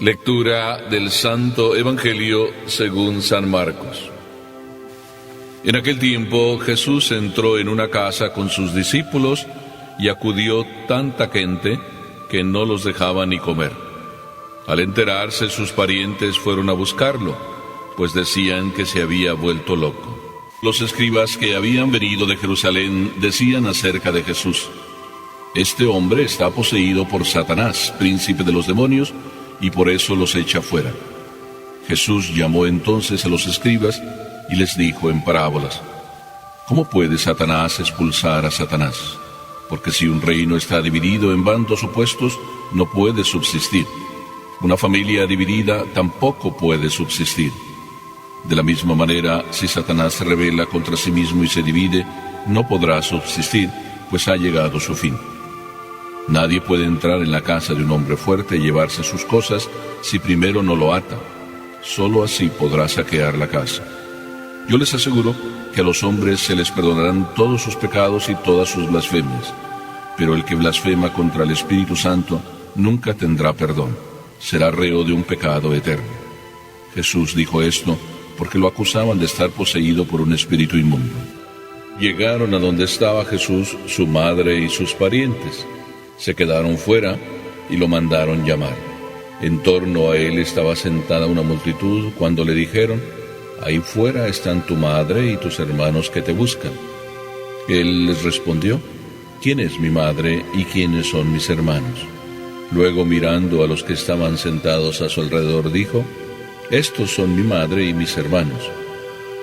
Lectura del Santo Evangelio según San Marcos. En aquel tiempo Jesús entró en una casa con sus discípulos y acudió tanta gente que no los dejaba ni comer. Al enterarse, sus parientes fueron a buscarlo, pues decían que se había vuelto loco. Los escribas que habían venido de Jerusalén decían acerca de Jesús: este hombre está poseído por Satanás, príncipe de los demonios, y por eso los echa fuera. Jesús llamó entonces a los escribas y les dijo en parábolas: ¿cómo puede Satanás expulsar a Satanás? Porque si un reino está dividido en bandos opuestos, no puede subsistir. Una familia dividida tampoco puede subsistir. De la misma manera, si Satanás se rebela contra sí mismo y se divide, no podrá subsistir, pues ha llegado su fin. Nadie puede entrar en la casa de un hombre fuerte y llevarse sus cosas si primero no lo ata. Solo así podrá saquear la casa. Yo les aseguro que a los hombres se les perdonarán todos sus pecados y todas sus blasfemias, pero el que blasfema contra el Espíritu Santo nunca tendrá perdón. Será reo de un pecado eterno. Jesús dijo esto porque lo acusaban de estar poseído por un espíritu inmundo. Llegaron a donde estaba Jesús, su madre y sus parientes. Se quedaron fuera y lo mandaron llamar. En torno a él estaba sentada una multitud cuando le dijeron: ahí fuera están tu madre y tus hermanos que te buscan. Él les respondió: ¿quién es mi madre y quiénes son mis hermanos? Luego, mirando a los que estaban sentados a su alrededor, dijo: estos son mi madre y mis hermanos,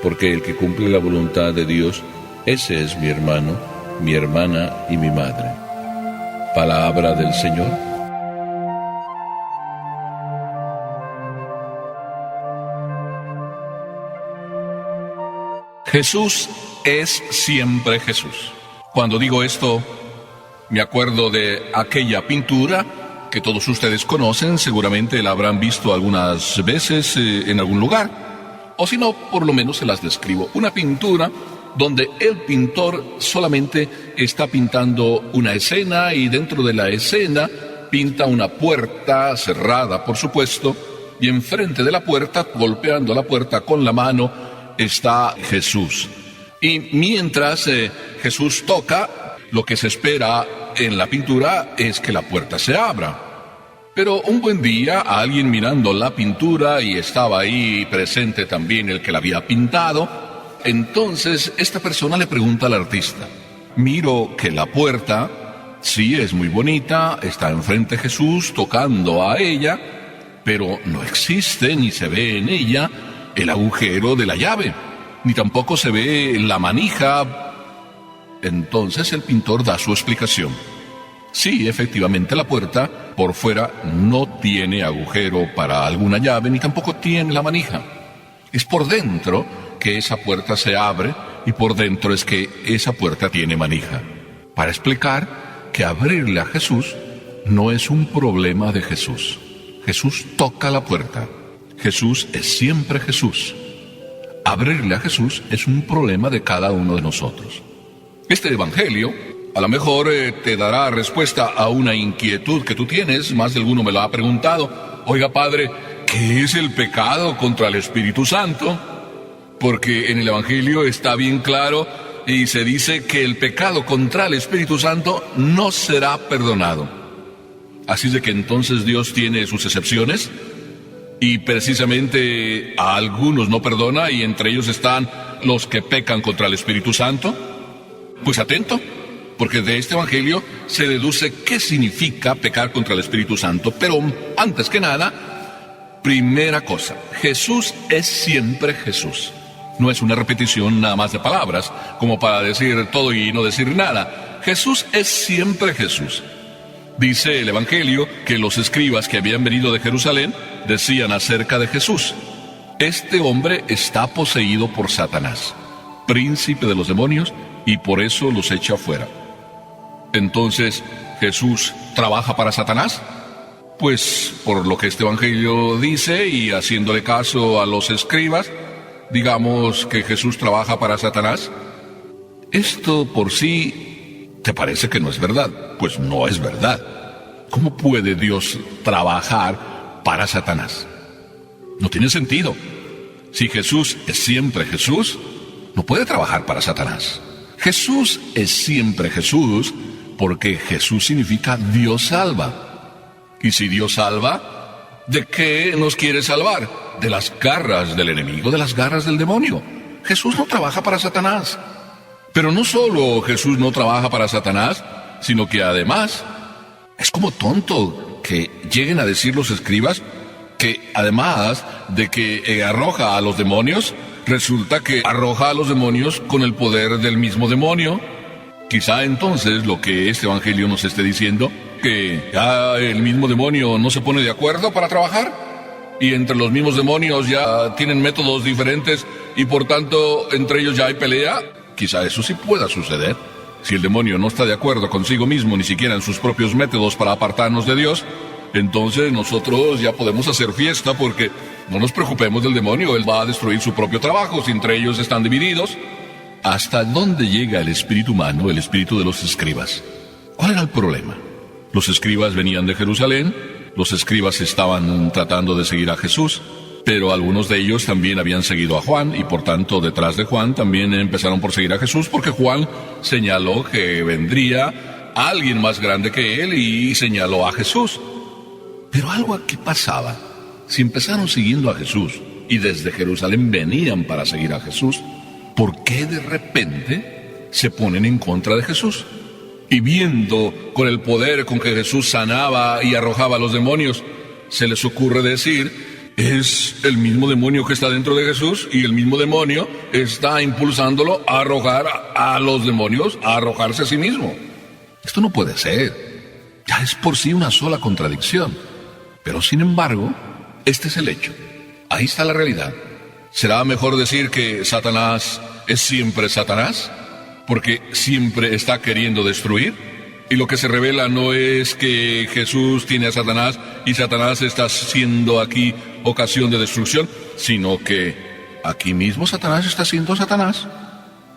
porque el que cumple la voluntad de Dios, ese es mi hermano, mi hermana y mi madre. Palabra del Señor. Jesús es siempre Jesús. Cuando digo esto, me acuerdo de aquella pintura que todos ustedes conocen, seguramente la habrán visto algunas veces en algún lugar, o si no, por lo menos se las describo. Una pintura donde el pintor solamente está pintando una escena y dentro de la escena pinta una puerta cerrada, por supuesto, y enfrente de la puerta, golpeando la puerta con la mano, está Jesús. Y mientras Jesús toca, lo que se espera en la pintura es que la puerta se abra. Pero un buen día, alguien mirando la pintura, y estaba ahí presente también el que la había pintado, entonces esta persona le pregunta al artista: miro que la puerta sí es muy bonita, está enfrente de Jesús tocando a ella, pero no existe ni se ve en ella el agujero de la llave, ni tampoco se ve la manija. Entonces el pintor da su explicación. Sí, efectivamente la puerta por fuera no tiene agujero para alguna llave, ni tampoco tiene la manija. Es por dentro que esa puerta se abre, y por dentro es que esa puerta tiene manija. Para explicar que abrirle a Jesús no es un problema de Jesús. Jesús toca la puerta. Jesús es siempre Jesús. Abrirle a Jesús es un problema de cada uno de nosotros. Este evangelio a lo mejor te dará respuesta a una inquietud que tú tienes. Más de alguno me lo ha preguntado: oiga, padre, ¿qué es el pecado contra el Espíritu Santo? Porque en el evangelio está bien claro y se dice que el pecado contra el Espíritu Santo no será perdonado. Así de que entonces Dios tiene sus excepciones, y precisamente a algunos no perdona, y entre ellos están los que pecan contra el Espíritu Santo. Pues atento, porque de este evangelio se deduce qué significa pecar contra el Espíritu Santo. Pero antes que nada, primera cosa: Jesús es siempre Jesús. No es una repetición nada más de palabras, como para decir todo y no decir nada. Jesús es siempre Jesús. Dice el evangelio que los escribas que habían venido de Jerusalén decían acerca de Jesús: este hombre está poseído por Satanás, príncipe de los demonios, y por eso los echa fuera. Entonces, ¿Jesús trabaja para Satanás? Pues por lo que este evangelio dice, y haciéndole caso a los escribas, digamos que Jesús trabaja para Satanás. Esto por sí te parece que no es verdad. Pues no es verdad. ¿Cómo puede Dios trabajar para Satanás. No tiene sentido. Si Jesús es siempre Jesús, no puede trabajar para Satanás. Jesús es siempre Jesús porque Jesús significa Dios salva. Y si Dios salva, ¿de qué nos quiere salvar? De las garras del enemigo, de las garras del demonio. Jesús no trabaja para Satanás. Pero no solo Jesús no trabaja para Satanás, sino que además es como tonto que lleguen a decir los escribas que además de que arroja a los demonios, resulta que arroja a los demonios con el poder del mismo demonio. Quizá entonces lo que este evangelio nos esté diciendo, que ya el mismo demonio no se pone de acuerdo para trabajar, y entre los mismos demonios ya tienen métodos diferentes, y por tanto entre ellos ya hay pelea. Quizá eso sí pueda suceder. Si el demonio no está de acuerdo consigo mismo, ni siquiera en sus propios métodos para apartarnos de Dios, entonces nosotros ya podemos hacer fiesta porque no nos preocupemos del demonio, él va a destruir su propio trabajo si entre ellos están divididos. ¿Hasta dónde llega el espíritu humano, el espíritu de los escribas? ¿Cuál era el problema? Los escribas venían de Jerusalén, los escribas estaban tratando de seguir a Jesús, pero algunos de ellos también habían seguido a Juan y por tanto detrás de Juan también empezaron por seguir a Jesús porque Juan señaló que vendría alguien más grande que él y señaló a Jesús. Pero algo aquí pasaba. Si empezaron siguiendo a Jesús y desde Jerusalén venían para seguir a Jesús, ¿por qué de repente se ponen en contra de Jesús? Y viendo con el poder con que Jesús sanaba y arrojaba a los demonios, se les ocurre decir, es el mismo demonio que está dentro de Jesús y el mismo demonio está impulsándolo a arrojar a los demonios, a arrojarse a sí mismo. Esto no puede ser. Ya es por sí una sola contradicción. Pero sin embargo, este es el hecho. Ahí está la realidad. ¿Será mejor decir que Satanás es siempre Satanás? Porque siempre está queriendo destruir. Y lo que se revela no es que Jesús tiene a Satanás y Satanás está siendo aquí ocasión de destrucción, sino que aquí mismo Satanás está siendo Satanás,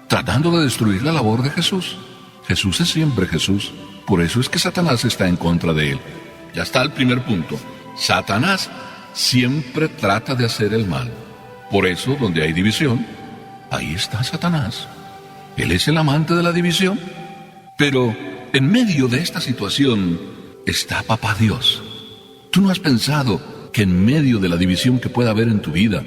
tratando de destruir la labor de Jesús. Jesús es siempre Jesús. Por eso es que Satanás está en contra de él. Ya está el primer punto. Satanás siempre trata de hacer el mal. Por eso, donde hay división, ahí está Satanás. Él es el amante de la división. Pero en medio de esta situación está Papá Dios. ¿Tú no has pensado que en medio de la división que pueda haber en tu vida,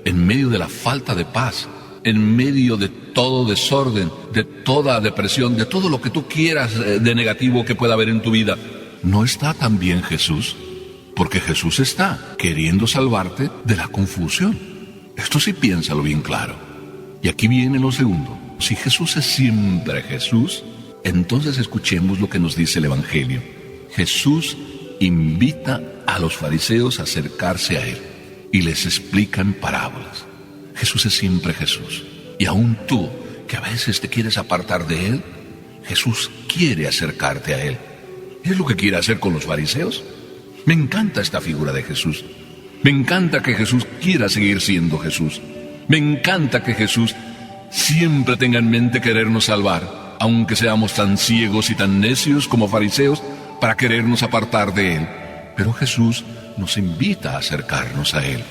en medio de la falta de paz, en medio de todo desorden, de toda depresión, de todo lo que tú quieras de negativo que pueda haber en tu vida, ¿no está también Jesús? Porque Jesús está queriendo salvarte de la confusión. Esto sí piénsalo bien claro. Y aquí viene lo segundo. Si Jesús es siempre Jesús, entonces escuchemos lo que nos dice el Evangelio. Jesús invita a los fariseos a acercarse a Él y les explica en parábolas. Jesús es siempre Jesús. Y aún tú, que a veces te quieres apartar de Él, Jesús quiere acercarte a Él. ¿Es lo que quiere hacer con los fariseos? Me encanta esta figura de Jesús. Me encanta que Jesús quiera seguir siendo Jesús. Me encanta que Jesús siempre tenga en mente querernos salvar, aunque seamos tan ciegos y tan necios como fariseos para querernos apartar de Él. Pero Jesús nos invita a acercarnos a Él.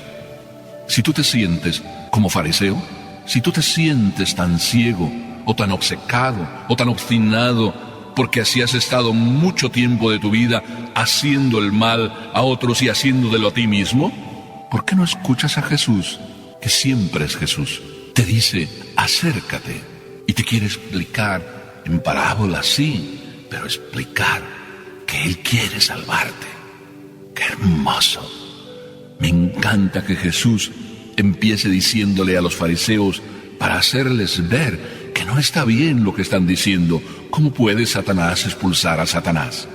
Si tú te sientes como fariseo, si tú te sientes tan ciego o tan obcecado o tan obstinado porque así has estado mucho tiempo de tu vida haciendo el mal a otros y haciéndolo a ti mismo, ¿por qué no escuchas a Jesús, que siempre es Jesús? Te dice, acércate, y te quiere explicar en parábolas, sí, pero explicar que Él quiere salvarte. ¡Qué hermoso! Me encanta que Jesús empiece diciéndole a los fariseos para hacerles ver que no está bien lo que están diciendo. ¿Cómo puede Satanás expulsar a Satanás?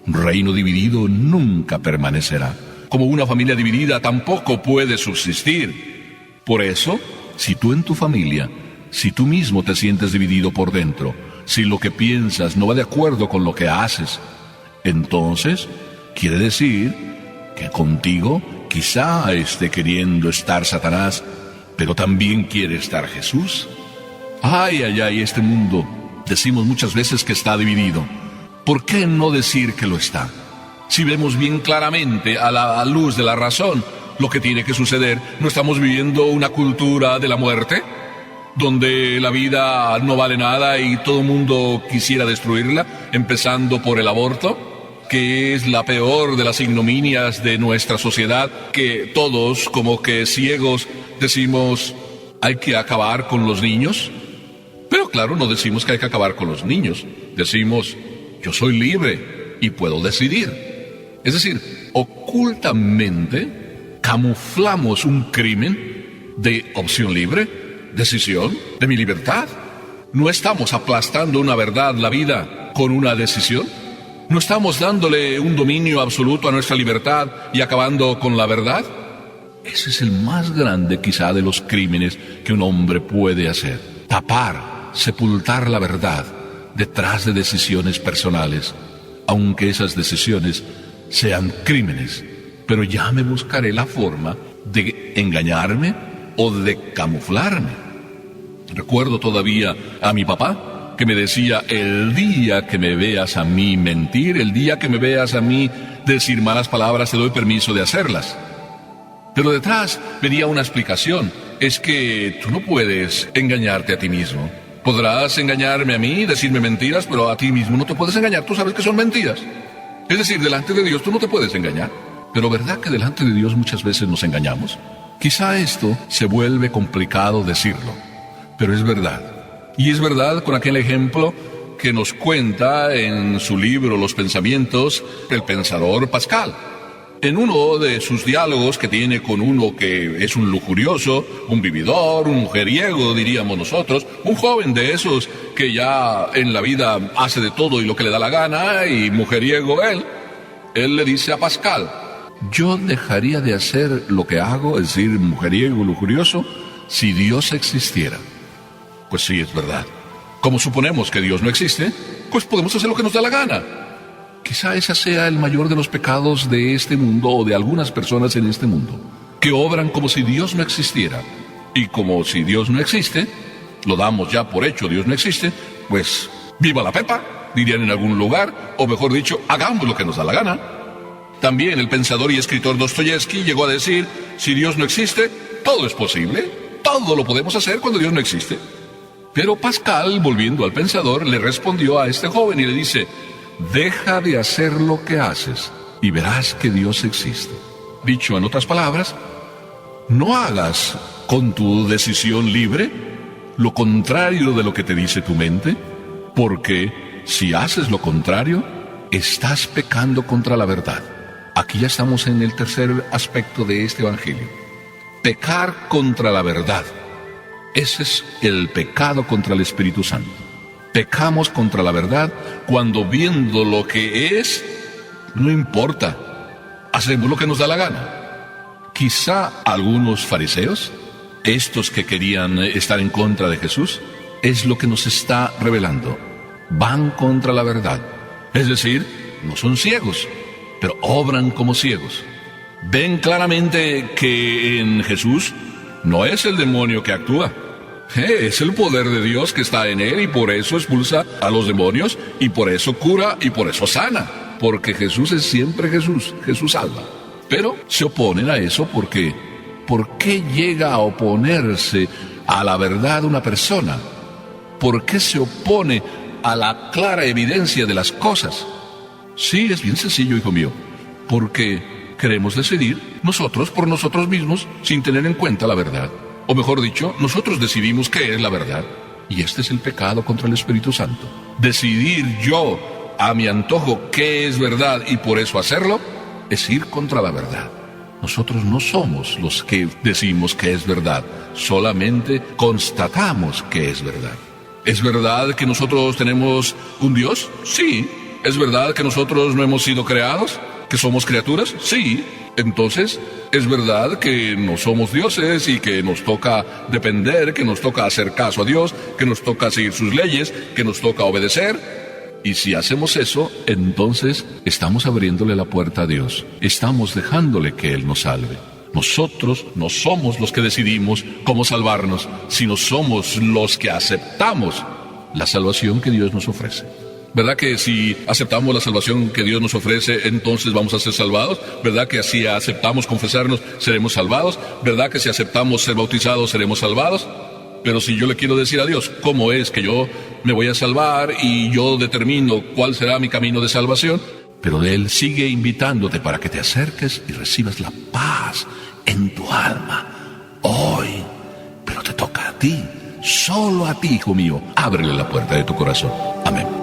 Un reino dividido nunca permanecerá. Como una familia dividida tampoco puede subsistir. Por eso, si tú en tu familia, si tú mismo te sientes dividido por dentro, si lo que piensas no va de acuerdo con lo que haces, entonces quiere decir que contigo quizá esté queriendo estar Satanás, pero también quiere estar Jesús. Ay, ay, ay, este mundo, decimos muchas veces que está dividido. ¿Por qué no decir que lo está? Si vemos bien claramente a la luz de la razón lo que tiene que suceder, ¿no estamos viviendo una cultura de la muerte? Donde la vida no vale nada y todo el mundo quisiera destruirla, empezando por el aborto, que es la peor de las ignominias de nuestra sociedad, que todos, como que ciegos, decimos, hay que acabar con los niños. Pero claro, no decimos que hay que acabar con los niños, decimos, yo soy libre y puedo decidir. Es decir, ocultamente camuflamos un crimen de opción libre, decisión, de mi libertad. ¿No estamos aplastando una verdad, la vida, con una decisión? ¿No estamos dándole un dominio absoluto a nuestra libertad y acabando con la verdad? Ese es el más grande quizá de los crímenes que un hombre puede hacer. Tapar, sepultar la verdad detrás de decisiones personales, aunque esas decisiones sean crímenes. Pero ya me buscaré la forma de engañarme o de camuflarme. Recuerdo todavía a mi papá que me decía, el día que me veas a mí mentir, el día que me veas a mí decir malas palabras, te doy permiso de hacerlas. Pero detrás venía una explicación, es que tú no puedes engañarte a ti mismo. Podrás engañarme a mí, decirme mentiras, pero a ti mismo no te puedes engañar, tú sabes que son mentiras. Es decir, delante de Dios tú no te puedes engañar. Pero ¿verdad que delante de Dios muchas veces nos engañamos? Quizá esto se vuelve complicado decirlo, pero es verdad. Y es verdad con aquel ejemplo que nos cuenta en su libro Los Pensamientos el pensador Pascal. En uno de sus diálogos que tiene con uno que es un lujurioso, un vividor, un mujeriego, diríamos nosotros, un joven de esos que ya en la vida hace de todo y lo que le da la gana, y mujeriego él le dice a Pascal, yo dejaría de hacer lo que hago, es decir, mujeriego, lujurioso, si Dios existiera. Pues sí, es verdad. Como suponemos que Dios no existe, pues podemos hacer lo que nos da la gana. Quizá ese sea el mayor de los pecados de este mundo o de algunas personas en este mundo, que obran como si Dios no existiera. Y como si Dios no existe, lo damos ya por hecho, Dios no existe, pues viva la pepa, dirían en algún lugar, o mejor dicho, hagamos lo que nos da la gana. También el pensador y escritor Dostoyevsky llegó a decir, si Dios no existe, todo es posible, todo lo podemos hacer cuando Dios no existe. Pero Pascal, volviendo al pensador, le respondió a este joven y le dice, deja de hacer lo que haces y verás que Dios existe. Dicho en otras palabras, no hagas con tu decisión libre lo contrario de lo que te dice tu mente, porque si haces lo contrario, estás pecando contra la verdad. Aquí ya estamos en el tercer aspecto de este evangelio. Pecar contra la verdad. Ese es el pecado contra el Espíritu Santo. Pecamos contra la verdad cuando viendo lo que es, no importa, hacemos lo que nos da la gana. Quizá algunos fariseos, estos que querían estar en contra de Jesús, es lo que nos está revelando. Van contra la verdad. Es decir, no son ciegos, pero obran como ciegos. Ven claramente que en Jesús no es el demonio que actúa. Es el poder de Dios que está en él y por eso expulsa a los demonios y por eso cura y por eso sana. Porque Jesús es siempre Jesús, Jesús salva. Pero se oponen a eso porque ¿por qué llega a oponerse a la verdad una persona? ¿Por qué se opone a la clara evidencia de las cosas? Sí, es bien sencillo, hijo mío, porque queremos decidir nosotros por nosotros mismos sin tener en cuenta la verdad. O mejor dicho, nosotros decidimos qué es la verdad. Y este es el pecado contra el Espíritu Santo. Decidir yo a mi antojo qué es verdad y por eso hacerlo, es ir contra la verdad. Nosotros no somos los que decimos que es verdad, solamente constatamos que es verdad. ¿Es verdad que nosotros tenemos un Dios? Sí. ¿Es verdad que nosotros no hemos sido creados? ¿Que somos criaturas? Sí. Entonces, ¿es verdad que no somos dioses y que nos toca depender, que nos toca hacer caso a Dios, que nos toca seguir sus leyes, que nos toca obedecer? Y si hacemos eso, entonces estamos abriéndole la puerta a Dios. Estamos dejándole que Él nos salve. Nosotros no somos los que decidimos cómo salvarnos, sino somos los que aceptamos la salvación que Dios nos ofrece. ¿Verdad que si aceptamos la salvación que Dios nos ofrece, entonces vamos a ser salvados? ¿Verdad que si aceptamos confesarnos, seremos salvados? ¿Verdad que si aceptamos ser bautizados, seremos salvados? Pero si yo le quiero decir a Dios cómo es que yo me voy a salvar y yo determino cuál será mi camino de salvación, pero Él sigue invitándote para que te acerques y recibas la paz en tu alma hoy. Pero te toca a ti, solo a ti, hijo mío. Ábrele la puerta de tu corazón. Amén.